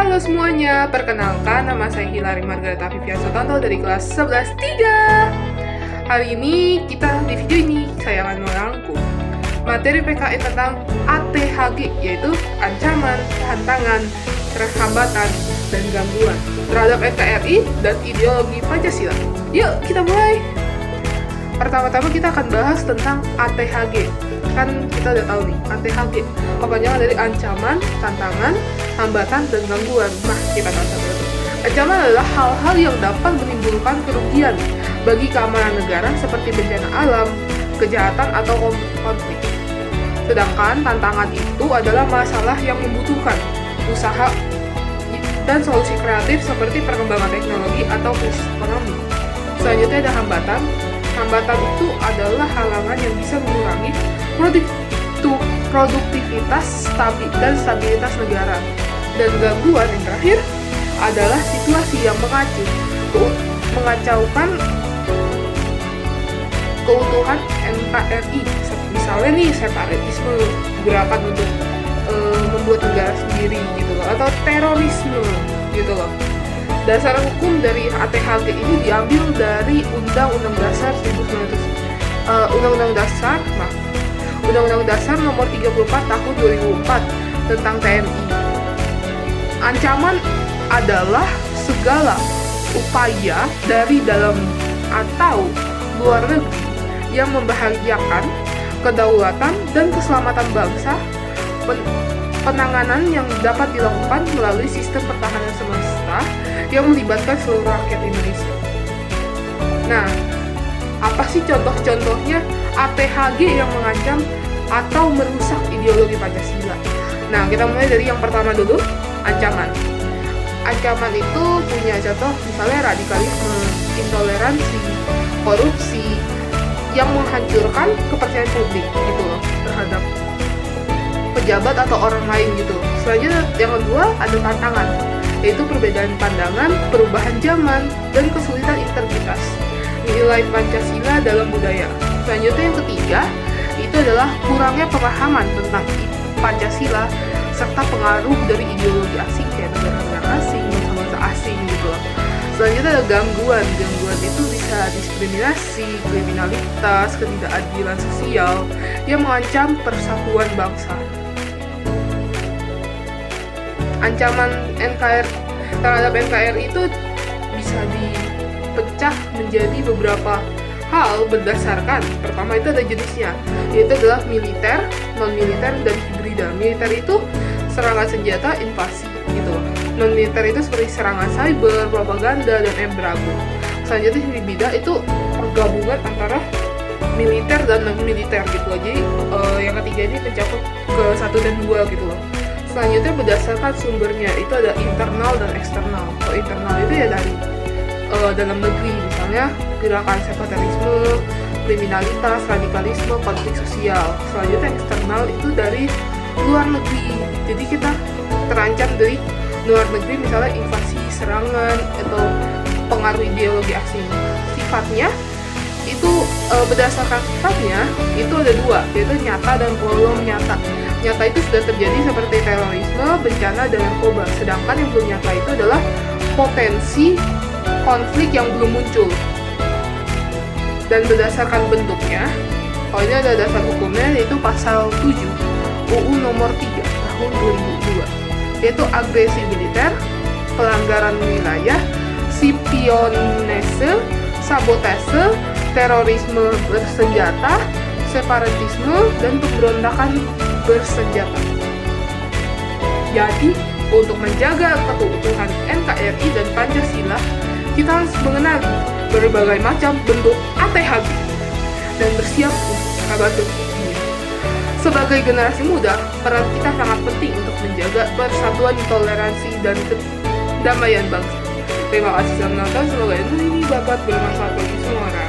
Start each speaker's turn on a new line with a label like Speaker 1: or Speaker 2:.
Speaker 1: Halo semuanya, perkenalkan nama saya Hilary Margareta Vivian Sutanto dari kelas 11-3. Hari ini di video ini saya akan merangkum materi PKN tentang ATHG, yaitu ancaman, tantangan, hambatan, dan gangguan terhadap NKRI dan ideologi Pancasila. Yuk kita mulai. Pertama-tama kita akan bahas tentang ATHG. Kan kita udah tahu nih, ATHG kepanjangan dari ancaman, tantangan, hambatan, dan gangguan. Nah, kita tahu satu-satu. Ancaman adalah hal-hal yang dapat menimbulkan kerugian bagi keamanan negara seperti bencana alam, kejahatan, atau konflik. Sedangkan tantangan itu adalah masalah yang membutuhkan usaha dan solusi kreatif seperti perkembangan teknologi atau krisis ekonomi. Selanjutnya ada hambatan. Hambatan itu adalah halangan yang bisa mengurangi produktivitas dan stabilitas negara. Dan gangguan yang terakhir adalah situasi yang mengacaukan keutuhan NKRI. Misalnya nih separatisme, gerakan untuk membuat negara sendiri gitu loh, atau terorisme gitu loh. Dasar hukum dari ATHG ini diambil dari Undang-Undang Dasar Undang-Undang Dasar Nomor 34 Tahun 2004 tentang TNI. Ancaman adalah segala upaya dari dalam atau luar negeri yang membahayakan kedaulatan dan keselamatan bangsa. Penanganan yang dapat dilakukan melalui sistem pertahanan semesta yang melibatkan seluruh rakyat Indonesia. Nah, apa sih contoh-contohnya ATHG yang mengancam atau merusak ideologi Pancasila? Nah, kita mulai dari yang pertama dulu, ancaman. Ancaman itu punya contoh misalnya radikalisme, intoleransi, korupsi, yang menghancurkan kepercayaan publik gitu loh terhadap pejabat atau orang lain gitu. Selanjutnya yang kedua ada tantangan, yaitu perbedaan pandangan, perubahan zaman, dan kesulitan integritas nilai Pancasila dalam budaya. Selanjutnya yang ketiga itu adalah kurangnya pemahaman tentang Pancasila serta pengaruh dari ideologi asing kayak negara-negara asing, bangsa-bangsa asing gitu loh. Selanjutnya ada gangguan. Gangguan itu bisa diskriminasi, kriminalitas, ketidakadilan sosial yang mengancam persatuan bangsa. Ancaman terhadap NKRI itu bisa dipecah menjadi beberapa hal berdasarkan, pertama itu ada jenisnya, yaitu adalah militer, non-militer, dan hibrida. Militer itu serangan senjata, invasi gitu loh. Non-militer itu seperti serangan cyber, propaganda, dan embargo. Selanjutnya hibrida itu pergabungan antara militer dan non-militer gitu loh. Jadi yang ketiga ini mencakup ke 1 dan 2 gitu loh. Selanjutnya berdasarkan sumbernya itu ada internal dan eksternal. Kalau internal itu ya dari dalam negeri, misalnya gerakan separatisme, kriminalitas, radikalisme, konflik sosial. Selanjutnya eksternal itu dari luar negeri. Jadi kita terancam dari luar negeri, misalnya invasi, serangan, atau pengaruh ideologi asing. Sifatnya itu berdasarkan sifatnya itu ada dua, yaitu nyata dan belum nyata. Nyata itu sudah terjadi seperti terorisme, bencana, dan narkoba. Sedangkan yang belum nyata itu adalah potensi konflik yang belum muncul. Dan berdasarkan bentuknya, kalau ini ada dasar hukumnya, yaitu pasal 7 UU nomor 3 tahun 2002, yaitu agresi militer, pelanggaran wilayah, spionase, sabotase, terorisme bersenjata, separatisme, dan pemberontakan bersenjata. Jadi, untuk menjaga keutuhan NKRI dan Pancasila, kita harus mengenali berbagai macam bentuk ATHG dan bersiap untuk menghadapi ini. Sebagai generasi muda, peran kita sangat penting untuk menjaga persatuan, toleransi, dan kedamaian bangsa. Terima kasih sudah menonton, semoga ilmu ini dapat bermanfaat bagi semua orang.